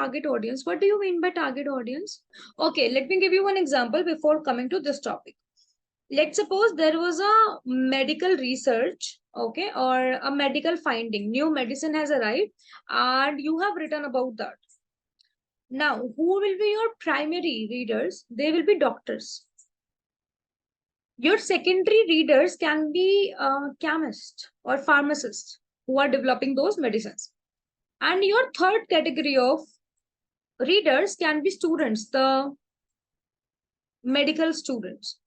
target audience. What do you mean by target audience? Okay, let me give you one example before coming to this topic. Let's suppose there was a medical research, okay, or a medical finding, new medicine has arrived, and you have written about that. Now, who will be your primary readers? They will be doctors. Your secondary readers can be chemists or pharmacists who are developing those medicines. And your third category of readers can be students, the medical students,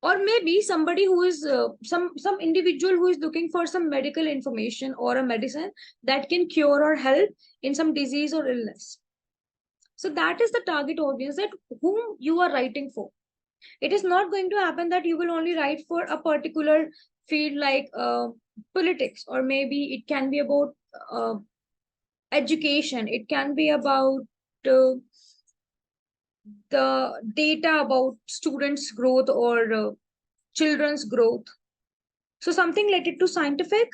or maybe somebody who is some individual who is looking for some medical information or a medicine that can cure or help in some disease or illness. So that is the target audience that whom you are writing for. It is not going to happen that you will only write for a particular field like politics, or maybe it can be about education, it can be about uh, the data about students growth or children's growth. So something related to scientific,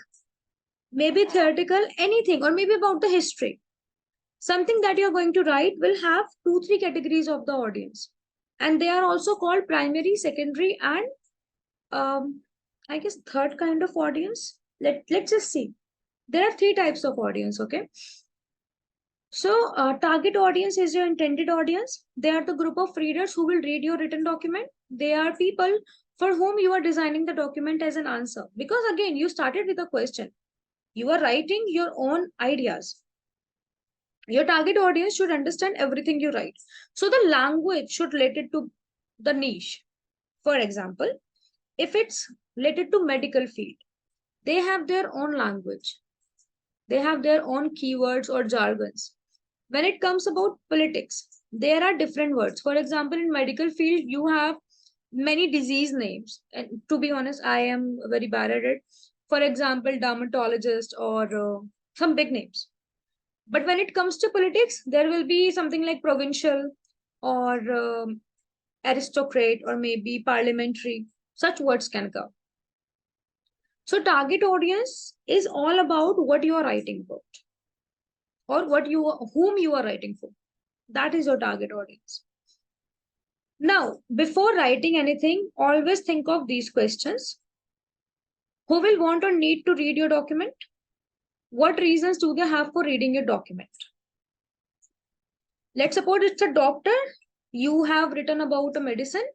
maybe theoretical, anything, or maybe about the history. Something that you're going to write will have 2-3 categories of the audience, and they are also called primary, secondary, and I guess third kind of audience. Let's just see. There are 3 types of audience, okay? So target audience is your intended audience. They are the group of readers who will read your written document. They are people for whom you are designing the document as an answer. Because again, you started with a question. You are writing your own ideas. Your target audience should understand everything you write. So the language should relate it to the niche. For example, if it's related to medical field, they have their own language. They have their own keywords or jargons. When it comes about politics, there are different words. For example, in medical field, you have many disease names. And to be honest, I am very bad at it. For example, dermatologist or some big names. But when it comes to politics, there will be something like provincial or aristocrat or maybe parliamentary. Such words can come. So target audience is all about what you are writing about or whom you are writing for. That is your target audience. Now, before writing anything, always think of these questions. Who will want or need to read your document? What reasons do they have for reading your document? Let's suppose it's a doctor. You have written about a medicine.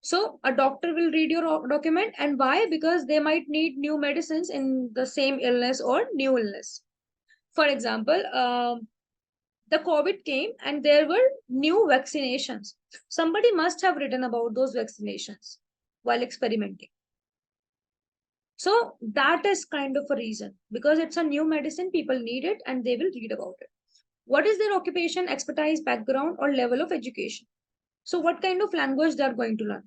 So a doctor will read your document. And why? Because they might need new medicines in the same illness or new illness. For example, the COVID came and there were new vaccinations. Somebody must have written about those vaccinations while experimenting. So that is kind of a reason, because it's a new medicine, people need it and they will read about it. What is their occupation, expertise, background, or level of education? So what kind of language they are going to learn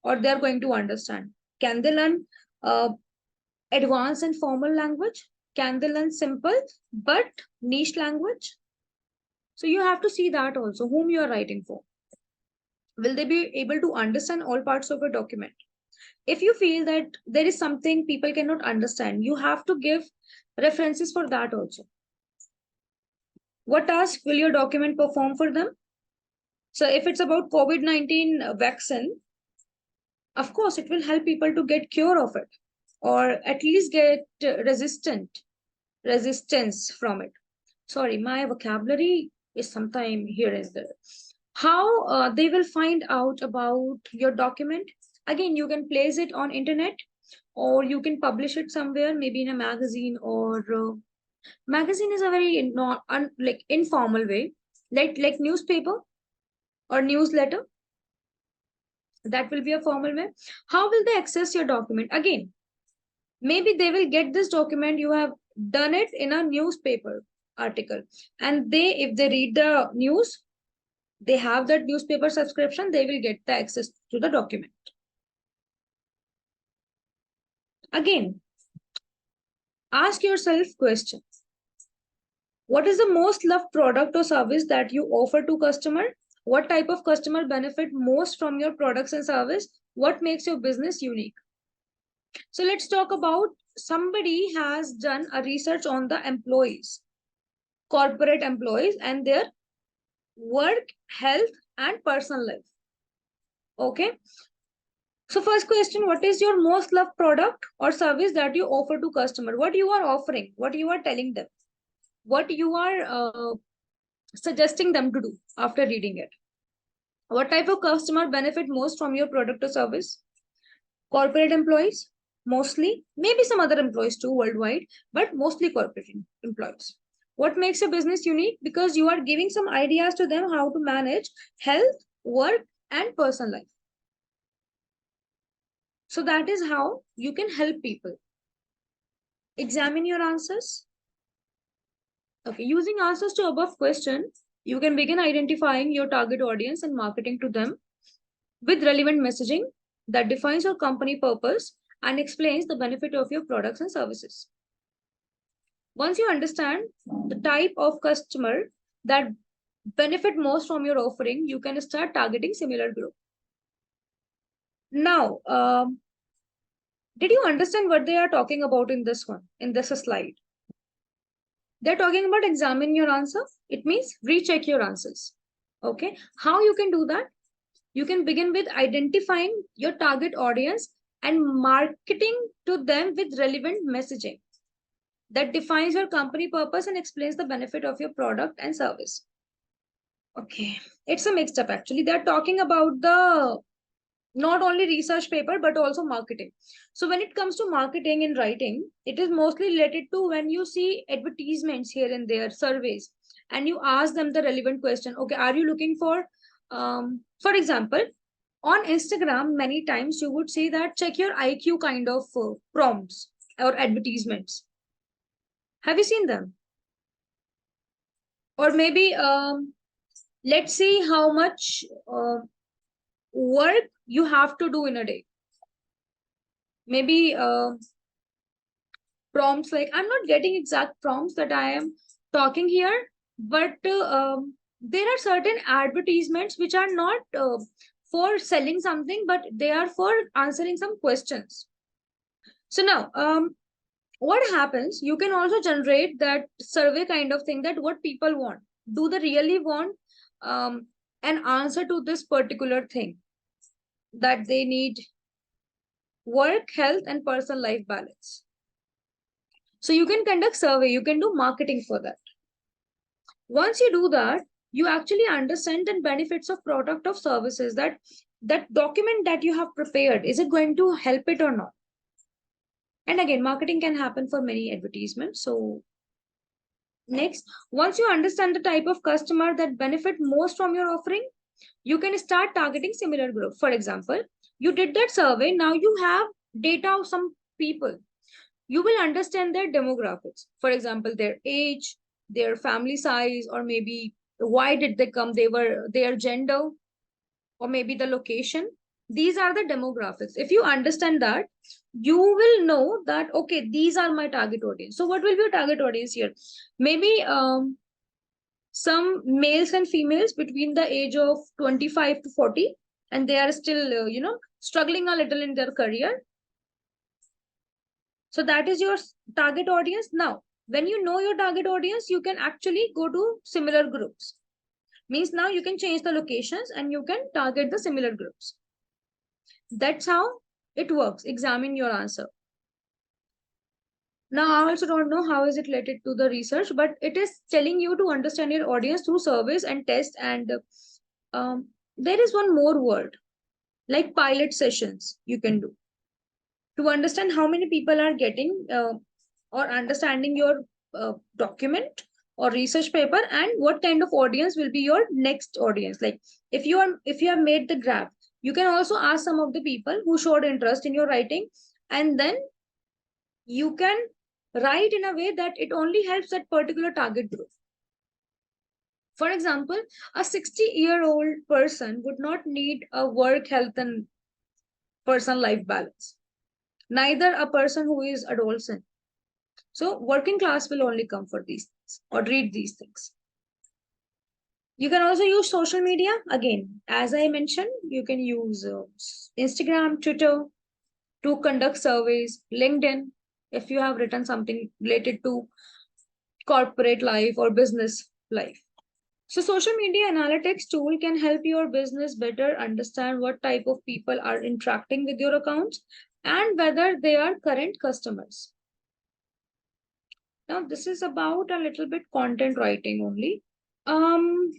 or they are going to understand? Can they learn advanced and formal language? Can they learn simple but niche language? So you have to see that also, whom you are writing for. Will they be able to understand all parts of a document? If you feel that there is something people cannot understand, you have to give references for that also. What task will your document perform for them? So if it's about COVID-19 vaccine, of course, it will help people to get cure of it or at least get resistance from it. Sorry, my vocabulary is sometime here and there. How they will find out about your document? Again, you can place it on internet or you can publish it somewhere, maybe in a magazine or magazine is a very not like informal way, like newspaper or newsletter. That will be a formal way. How will they access your document? Again, maybe they will get this document, you have done it in a newspaper article, and if they read the news, they have that newspaper subscription, they will get the access to the document. Again, ask yourself questions. What is the most loved product or service that you offer to customer? What type of customer benefit most from your products and service? What makes your business unique? So let's talk about somebody has done a research on the employees. corporate employees and their work, health, and personal life. Okay. So first question, what is your most loved product or service that you offer to customer? What you are offering, what you are telling them, what you are suggesting them to do after reading it. What type of customer benefit most from your product or service? Corporate employees, mostly, maybe some other employees too worldwide, but mostly corporate employees. What makes your business unique? Because you are giving some ideas to them how to manage health, work, and personal life. So that is how you can help people. Examine your answers. Okay, using answers to above question, you can begin identifying your target audience and marketing to them with relevant messaging that defines your company purpose and explains the benefit of your products and services. Once you understand the type of customer that benefit most from your offering, you can start targeting similar group. Now, did you understand what they are talking about in this one, in this slide? They're talking about examine your answer. It means recheck your answers. Okay. How you can do that? You can begin with identifying your target audience and marketing to them with relevant messaging that defines your company purpose and explains the benefit of your product and service. Okay. It's a mixed up actually. They're talking about the not only research paper but also marketing. So when it comes to marketing in writing, it is mostly related to when you see advertisements here and there, surveys, and you ask them the relevant question. Okay, are you looking for example, on Instagram, many times you would say that check your IQ kind of prompts or advertisements. Have you seen them? Or maybe let's see how much work you have to do in a day. Maybe prompts like, I'm not getting exact prompts that I am talking here, but there are certain advertisements which are not for selling something, but they are for answering some questions. So now, what happens? You can also generate that survey kind of thing, that what people want. Do they really want an answer to this particular thing that they need? Work, health, and personal life balance. So you can conduct survey, you can do marketing for that. Once you do that, you actually understand the benefits of product of services, that document that you have prepared, is it going to help it or not? And again, marketing can happen for many advertisements. So next, once you understand the type of customer that benefit most from your offering, you can start targeting similar group. For example, you did that survey, now you have data of some people. You will understand their demographics. For example, their age, their family size, or maybe why did they come, their gender, or maybe the location. These are the demographics. If you understand that, you will know that, okay, these are my target audience. So what will be your target audience here? Maybe some males and females between the age of 25 to 40, and they are still, struggling a little in their career. So that is your target audience. Now, when you know your target audience, you can actually go to similar groups. Means now you can change the locations and you can target the similar groups. That's how it works. Examine your answer. Now, I also don't know how is it related to the research, but it is telling you to understand your audience through surveys and tests. And there is one more word, like pilot sessions you can do to understand how many people are getting or understanding your document or research paper, and what kind of audience will be your next audience. Like if you have made the graph, you can also ask some of the people who showed interest in your writing, and then you can write in a way that it only helps that particular target group. For example, a 60-year-old person would not need a work, health, and personal life balance. Neither a person who is adolescent. So working class will only come for these things or read these things. You can also use social media. Again, as I mentioned, you can use Instagram, Twitter to conduct surveys, LinkedIn, if you have written something related to corporate life or business life. So social media analytics tool can help your business better understand what type of people are interacting with your accounts and whether they are current customers. Now this is about a little bit content writing only. Um,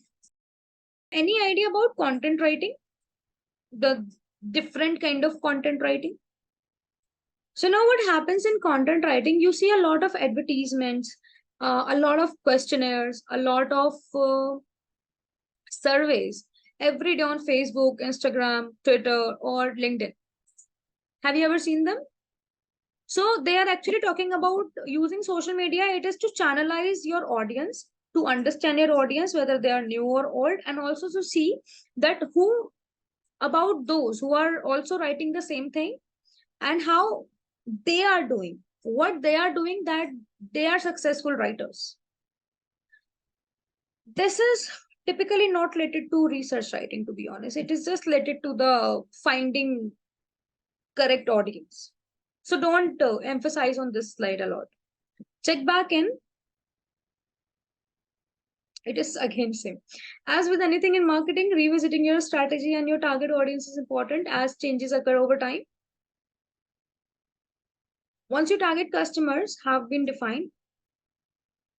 any idea about content writing? The different kind of content writing? So now what happens in content writing, you see a lot of advertisements, a lot of questionnaires, a lot of surveys every day on Facebook, Instagram, Twitter, or LinkedIn. Have you ever seen them? So they are actually talking about using social media. It is to channelize your audience, to understand your audience, whether they are new or old, and also to see that who about those who are also writing the same thing and how they are doing, what they are doing, that they are successful writers. This is typically not related to research writing, to be honest. It is just related to the finding correct audience. So don't emphasize on this slide a lot. Check back in. It is again same. As with anything in marketing, revisiting your strategy and your target audience is important as changes occur over time. Once your target customers have been defined,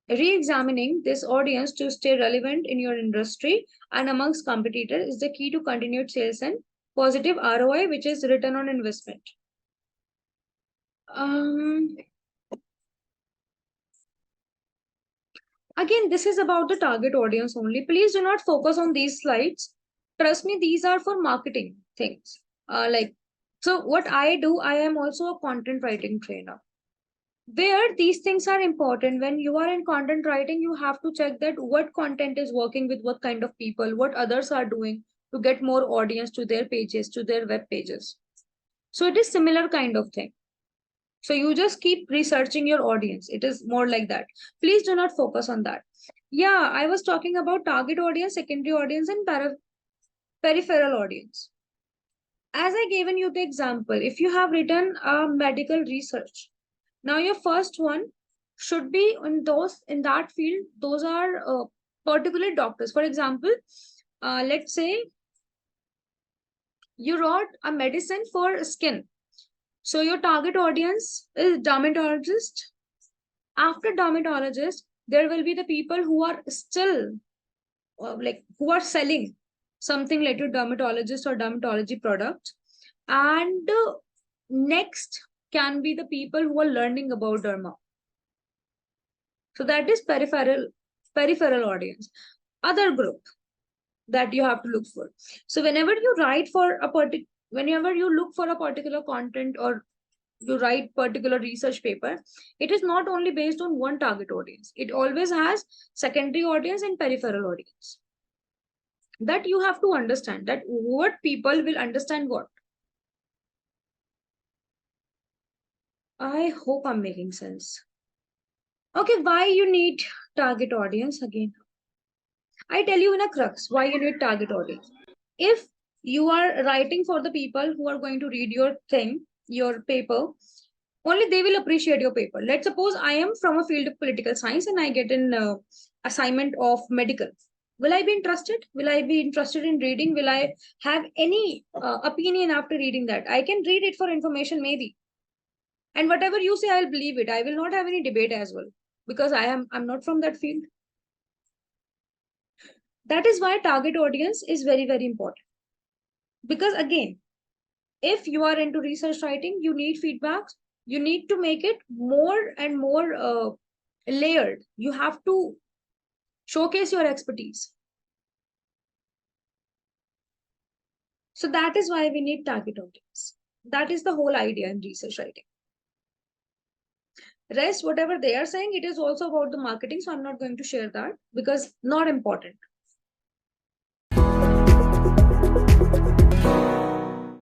re-examining this audience to stay relevant in your industry and amongst competitors is the key to continued sales and positive ROI, which is return on investment. Again, this is about the target audience only. Please do not focus on these slides. Trust me, these are for marketing things. So what I do, I am also a content writing trainer. Where these things are important. When you are in content writing, you have to check that what content is working with what kind of people, what others are doing to get more audience to their pages, to their web pages. So it is similar kind of thing. So you just keep researching your audience. It is more like that. Please do not focus on that. Yeah, I was talking about target audience, secondary audience, and peripheral audience. As I given you the example, if you have written a medical research, now your first one should be in that field. Those are particular doctors. For example, let's say you wrote a medicine for skin. So your target audience is dermatologist. After dermatologist, there will be the people who are still who are selling something like to dermatologist or dermatology products. And next can be the people who are learning about derma. So that is peripheral audience. Other group that you have to look for. So whenever you write for whenever you look for a particular content or you write particular research paper, it is not only based on one target audience. It always has secondary audience and peripheral audience. That you have to understand that what people will understand what. I hope I'm making sense. Okay, why you need target audience again? I tell you in a crux why you need target audience. If you are writing for the people who are going to read your thing, your paper, only they will appreciate your paper. Let's suppose I am from a field of political science and I get an assignment of medical. Will I be interested? Will I be interested in reading? Will I have any opinion after reading that? I can read it for information maybe. And whatever you say, I'll believe it. I will not have any debate as well because I'm not from that field. That is why target audience is very, very important. Because again, if you are into research writing, you need feedbacks. You need to make it more and more layered. You have to showcase your expertise. So that is why we need target audience. That is the whole idea in research writing. Rest, whatever they are saying, it is also about the marketing. So I'm not going to share that because not important.